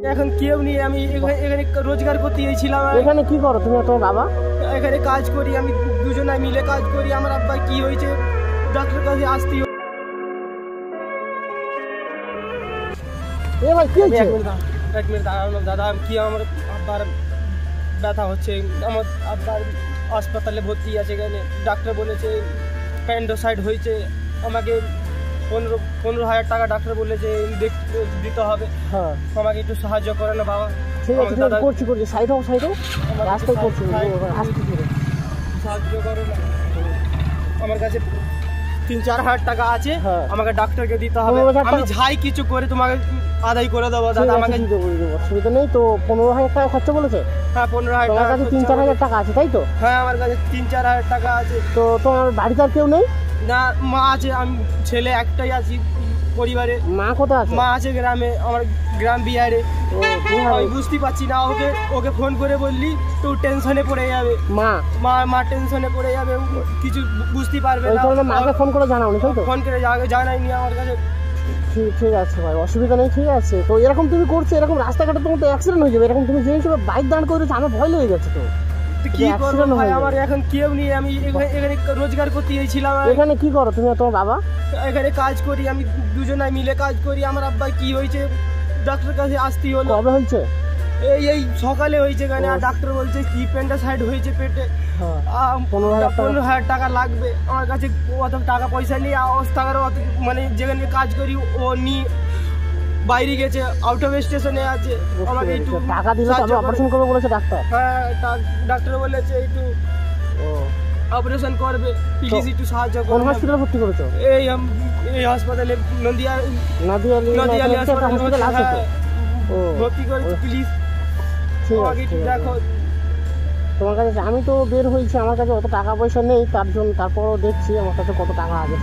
এখন কেউ নেই, আমি এখানে রোজগার করতে গিয়েছিলাম। এখানে কি করো তুমি আর তোমার বাবা? এখানে কাজ করি, আমি দুজনে মিলে কাজ করি। আমার আব্বা কি হয়েছে ডাক্তার কাছে আসতে। এ ভাই কি হয়েছে? এক মিনিট দাঁড়ানো দাদা, কি আমার আব্বার ব্যথা হচ্ছে। আমার আব্বার হাসপাতালে ভর্তি আছে। এখানে ডাক্তার বলেছে প্যান্ডোসাইড হয়েছে। আমাকে 15,000 টাকা ডাক্তার বলেছে দিতে হবে। হ্যাঁ, আমাকে একটু সাহায্য করে না বাবা। ঠিক আছে করছি সাইড হোক রাস্তায় করছি সাহায্য করো না। আমার কাছে 3-4 হাজার টাকা আছে, আমাকে ডাক্তারকে দিতে হবে। আমি যাই কিছু করে তোমাকে আদায় করে দেবো দাদা। আমাকে অসুবিধা নেই তো। 15,000 টাকা খরচা বলেছে? হ্যাঁ 15,000 টাকা। 3-4 হাজার টাকা আছে তাই তো? হ্যাঁ আমার কাছে 3-4 হাজার টাকা আছে। তো তোমার বাড়িতে আর কেউ নেই? না, মা আছে, আমি ছেলে একটাই আছি পরিবারে। মা কোথায় আছে? মা আছে গ্রামে, আমার গ্রাম বিহারে। আমি বুঝতে পারছি না, ওকে ফোন করে বললি তো টেনশনে পড়ে যাবে। মা টেনশনে পড়ে যাবে, কিছু বুঝতে পারবে না। মাকে ফোন করে জানাও নি? ফোন করে জানাইনি আমার কাছে। ঠিক আছে ভাই, অসুবিধা নেই। ঠিক আছে, তো এরকম তুমি করছো, এরকম রাস্তাঘাটে তোমার তো অ্যাক্সিডেন্ট হয়ে যাবে। এরকম তুমি যে হিসেবে বাইক দাঁড় করে দিচ্ছ, আমার ভয় লেগে যাচ্ছে। তো কি করবো ভাই, আমার এখন কেউ নেই। আমি এখানে রোজগার করতে গিয়েছিলাম। এখানে কি করো তুমি আর তোমার বাবা? এখানে কাজ করি, আমি দুজনে মিলে কাজ করি। আমার আব্বা কি হয়েছে ডাক্তার কাছে আসতে হলো। কবে হয়েছে? এই সকালে হয়েছে। এখানে আর ডাক্তার বলছে কি প্যান্ডোসাইড হয়েছে পেটে। 15,000 টাকা লাগবে। আমার কাছে অত টাকা পয়সা নেই। মানে যেখানে কাজ করি ও নিয়ে বাইরে গেছে, আউট অফ স্টেশনে আছে। আমাকে একটু টাকা দিলে আমি অপারেশন করব বলেছে ডাক্তার। হ্যাঁ ডাক্তার বলেছে একটু অপারেশন করবে, প্লিজ একটু সাহায্য করুন। কোন হসপিটালে ভর্তি করেছো? এই হাসপাতালে নদিয়া হাসপাতাল আছে তো। ভর্তি করেছি, প্লিজ আমাকে একটু দেখো। তোমার কাছে আমি তো বের হয়েছি, আমার কাছে অত টাকা পয়সা নেই, তারপরও দেখছি আমার কাছে কত টাকা আছে।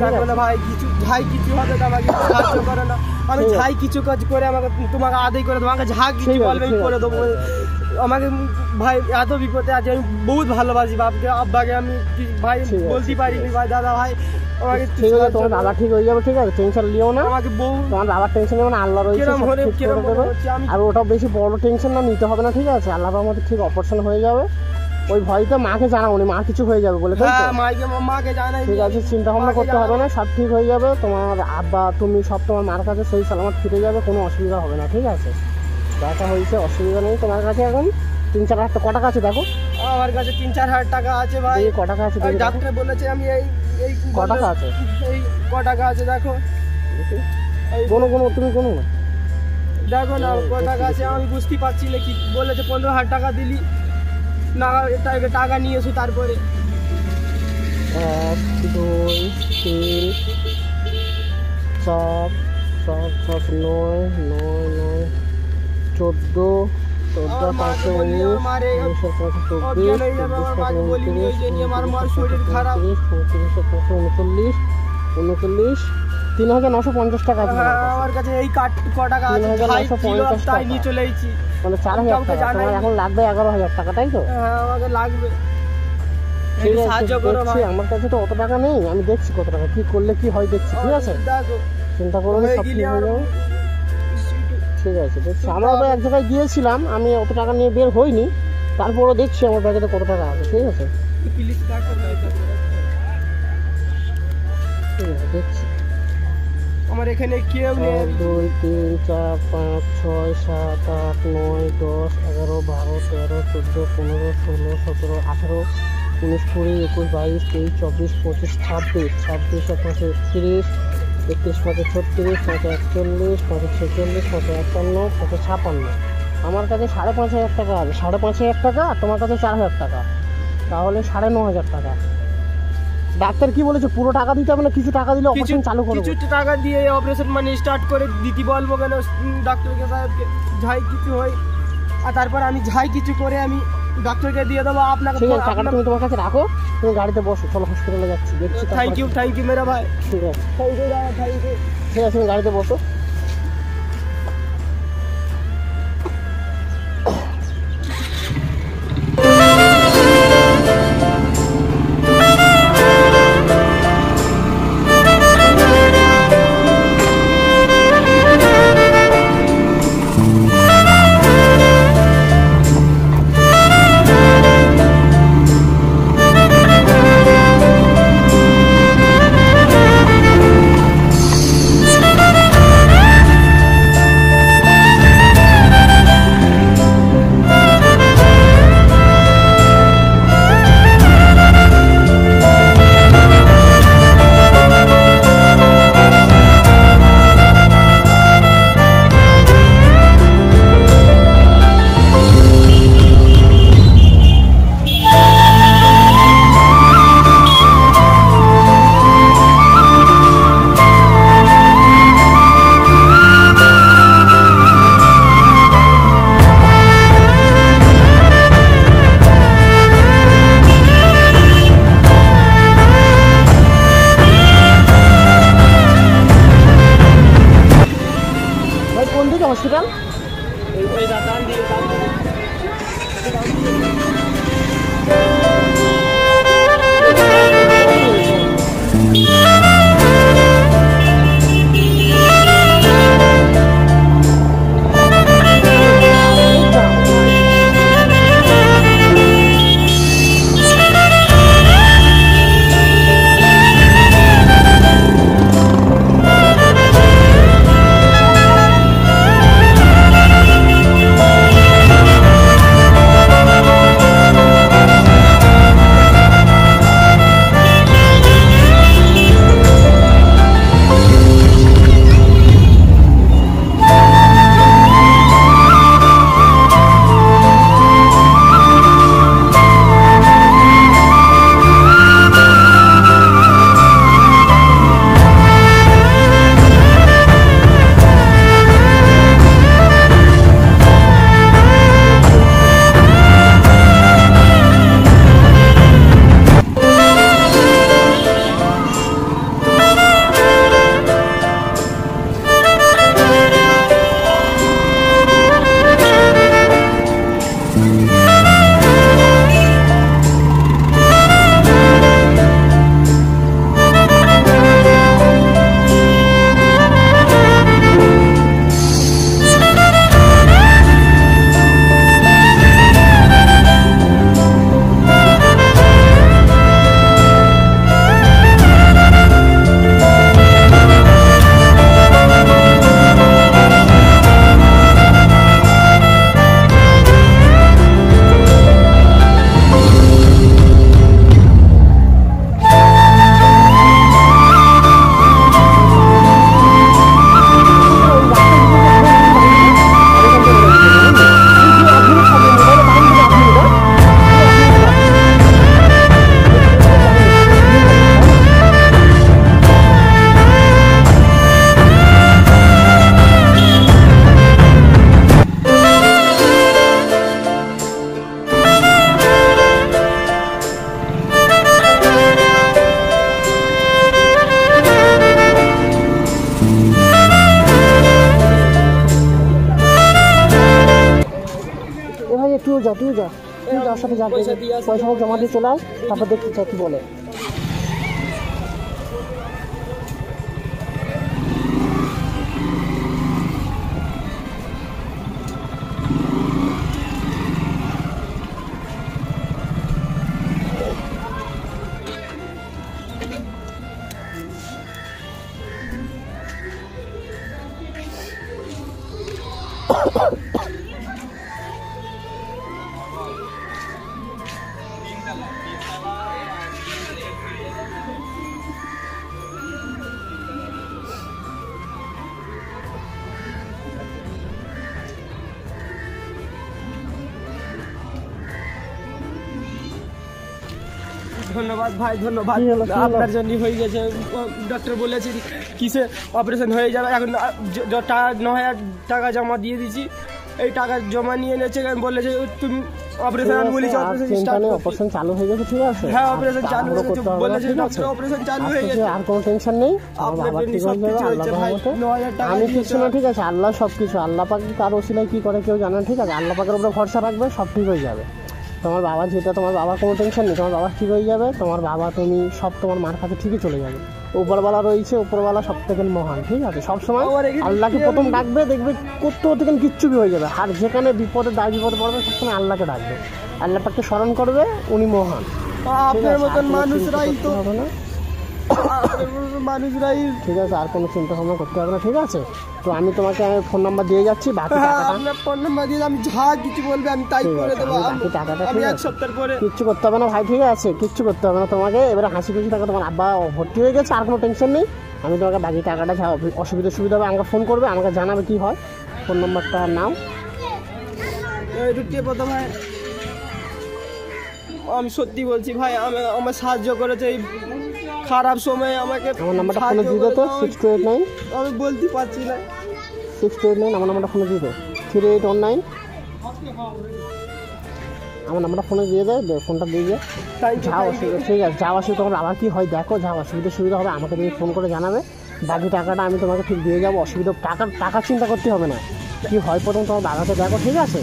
ভাই কিছু হবে না, আমাকে সাহায্য করে না। আমি যাই কিছু কাজ করে আমাকে তোমাকে আদায় করে দেবো। আমাকে যা কিছু বলবে আমি করে দেবো। আমাকে ভাই এত বিপদে আছে, আমি বহুত ভালোবাসি বাপকে আব্বাকে। আমি ভাই বলতে পারিনি ভাই দাদা ভাই আমাকে। ঠিক আছে, তোমার বাবা ঠিক হয়ে যাবে। ঠিক আছে, টেনশন নিও না। আমাকে তোমার বাবার টেনশন নেবে না, আল্লাহ রয়েছে। আর ওটা বেশি বড় টেনশন না নিতে হবে না। ঠিক আছে, আল্লাহ আমাদের ঠিক অপারেশন হয়ে যাবে। ওই ভয়টা মাকে জানাও নি, মা কিছু হয়ে যাবে বলে। মাকে জানাই। ঠিক আছে, চিন্তা ভাবনা করতে হবে না, সব ঠিক হয়ে যাবে। তোমার আব্বা তুমি সব তোমার মার কাছে সেই সালামত ফিরে যাবে, কোনো অসুবিধা হবে না। ঠিক আছে, দেখা হয়েছে, অসুবিধা নেই। তোমার কাছে এখন 3-4 হাজার টাকা আছে দেখো? আমার কাছে 3-4 হাজার টাকা আছে ভাই। ক টাকা আছে ডাক্তার বলেছে? আমি এই ক টাকা আছে? এই ক টাকা আছে দেখো। তুমি কোনো না দেখো না ক টাকা আছে। আমি বুঝতে পারছি না কি বলেছে। 15,000 টাকা দিলি না, টাকা নিয়ে এসো। তারপরে 1 2 3 4 7 7 9 9 14 519 19 3,950 টাকা আছে আমার কাছে। এই ক টাকা আছে? 3,950 টাকা নিয়ে চলে এসেছি। মানে 4,000 টাকা। তোমার এখন লাগবে 11,000 টাকা তাই তো? হ্যাঁ আমাকে লাগবে। সাহায্য করো ভাই। আমার কাছে তো অত টাকা নেই, আমি দেখছি কত টাকা কি করলে কি হয় দেখছি। ঠিক আছে, চিন্তা করো না, সব ঠিক হয়ে যাবে। ঠিক আছে দেখছি। আমরা তো এক জায়গায় গিয়েছিলাম, আমি অত টাকা নিয়ে বের হইনি, তারপরও দেখছি আমার ব্যাগেতে কত টাকা আছে। ঠিক আছে দেখছি। আমার এখানে কেউ নেই। 1 2 3 4 5 6 7 8 9 10 11 12 13 14 15 16 17 18 19 20 21 22 23 24 25 26 26 27 30 31 35 36 35 41 35 46 35 51 35 56। আমার কাছে 5,500 টাকা আছে। 5,500 টাকা আর তোমার কাছে 4,000 টাকা, তাহলে 9,500 টাকা। ডাক্তার কি বলেছে? পুরো টাকা দিতে হবে না, কিছু টাকা দিলে অপারেশন চালু করব। কিছু টাকা দিয়ে অপারেশন মানে স্টার্ট করে দিতে বলবো কেন ডাক্তারকে সাহেবকে? যাই কিছু হয় আর তারপর আমি যাই কিছু করে আমি ডাক্তারকে দিয়ে দেবো। আপনাকে ঠিক আছে, টাকাটা তুমি তোমার কাছে রাখো, তুমি গাড়িতে বসো, চলো হসপিটালে যাচ্ছি, দেখছি। থ্যাংক ইউ মেরা ভাই। ঠিক আছে, ঠিক আছে, তুমি গাড়িতে বসো। দান দিয়ে দান দিয়ে তুই যা যার সাথে যা পয়সা জমা দিয়ে চলে আয়, তারপর দেখতে চাই কি বলে। ধন্যবাদ ভাই, ধন্যবাদ, আপনার জন্য হয়ে গেছে। ডক্টর বলেছে কিসে অপারেশন হয়ে যাবে। এখন 9,000 টাকা জমা দিয়ে দিচ্ছি, এই টাকা জমা নিয়ে এনেছে, বলেছে তুমি অপারেশন বলেছি অপারেশন চালু হয়ে গেছে। ঠিক আছে, হ্যাঁ অপারেশন চালু হয়ে গেছে বলেছে ডক্টর, অপারেশন চালু হয়ে গেছে, আর কোনো টেনশন নেই। আমি কিছু না, ঠিক আছে, আল্লাহ সবকিছু, আল্লাহ পাক কার ওসিলায় কি করে কেউ জানে। ঠিক আছে, আল্লাহ পাকের উপরে ভরসা রাখবে, সব ঠিক হয়ে যাবে। তোমার বাবা যেটা, তোমার বাবার কোনো টেনশন নেই, তোমার বাবা ঠিক হয়ে যাবে। তোমার বাবা তুমি সব তোমার মার কাছে ঠিকই চলে যাবে। উপরওয়ালা রয়েছে, উপরওয়ালা সব থেকে মহান। ঠিক আছে, সবসময় আল্লাহকে প্রথম ডাকবে, দেখবে কোথাও থেকে কিচ্ছু হয়ে যাবে। আর যেখানে বিপদে বিপদে পড়বে সবসময় আল্লাহকে ডাকবে, আল্লাহ পাককে স্মরণ করবে, উনি মহান। আপনার মতন মানুষরাই তো হবে না, মানুষরাই। ঠিক আছে, আর কোনো চিন্তা ভাবনা করতে হবে না। ঠিক আছে, তো আমি তোমাকে ফোন নাম্বার দিয়ে যাচ্ছি, বাকি আপনার ফোন নাম্বার দিয়ে আমি যা কিছু বলবে আমি তাই করে দেবো। বাকি টাকাটা আমি এক সপ্তাহ পরে কিচ্ছু করতে হবে না ভাই। ঠিক আছে, কিচ্ছু করতে হবে না তোমাকে। এবারে হাসি খুশি টাকা, তোমার আব্বা ভর্তি হয়ে গেছে, আর কোনো টেনশন নেই। আমি তোমাকে বাকি টাকাটা যা অসুবিধা হবে আমাকে ফোন করবে, আমাকে জানাবে কি হয়। ফোন নাম্বারটা নাও। ভাই আমি সত্যি বলছি ভাই, আমার সাহায্য করেছে এই খারাপ সময় আমাকে। আমার নাম্বারটা ফোনে দিয়ে দাও তো, 6289। আমি বলতে পারছি না, 6289 আমার নাম্বারটা ফোনে দিয়ে দাও, 3819 আমার নাম্বারটা ফোনে দিয়ে দেয়, ফোনটা দিয়ে যায়। যা অসুবিধা, ঠিক আছে, যা অসুবিধা তোমার আবার কি হয় দেখো, যা অসুবিধা হবে আমাকে দিয়ে ফোন করে জানাবে। বাকি টাকাটা আমি তোমাকে ঠিক দিয়ে যাবো, অসুবিধা টাকা চিন্তা করতে হবে না। কি হয় প্রথম তোমার বাগাতে দেখো, ঠিক আছে?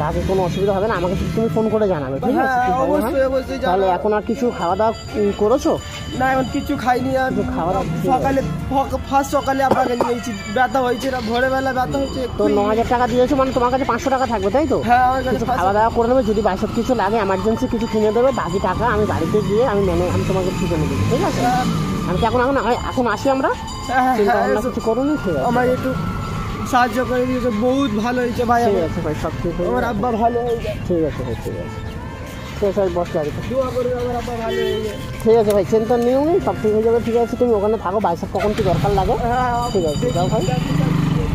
বাকি কোনো অসুবিধা হবে না, আমাকে তুমি ফোন করে জানাবে, ঠিক আছে? তাহলে এখন আর কিছু খাওয়া দাওয়া করেছো? না, এখন কিছু খাইনি। আর খাওয়া দাওয়া ফার্স্ট সকালে আপনাকে নিয়েছি, ব্যথা হয়েছে না, ভোরবেলা ব্যথা হয়েছে। তো 9,000 টাকা দিয়েছো, মানে তোমার কাছে 500 টাকা থাকবে, তাই তো? হ্যাঁ, আমার কাছে কিছু খাওয়া দাওয়া করে নেবে, যদি বাইসব কিছু লাগে এমার্জেন্সি কিছু কিনে দেবে, বাকি টাকা আমি বাড়িতে গিয়ে আমি তোমাকে ঠিক এনে দেবো, ঠিক আছে? আমি তো এখন আসি আমরা, চিন্তা ভাবনা কিছু করুন, ঠিক আছে? আমার একটু সাহায্য করে দিয়েছে, বহুত ভালো হয়েছে ভাই। ঠিক আছে ভাই, সব ঠিক হয়ে আমার আব্বা ভালো হয়ে যায়। ঠিক আছে ভাই, ঠিক আছে, ঠিক আছে ভাই, বস গাড়িতে। দোয়া করবে আমার আব্বা ভালো হয়ে যায়। ঠিক আছে ভাই, চিন্তা নিও নি, সব ঠিক হয়ে যাবে, ঠিক আছে? তুমি ওখানে থাকো, বাইসাব কখন কি দরকার লাগে, ঠিক আছে? যাও ভাই,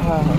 হ্যাঁ হ্যাঁ।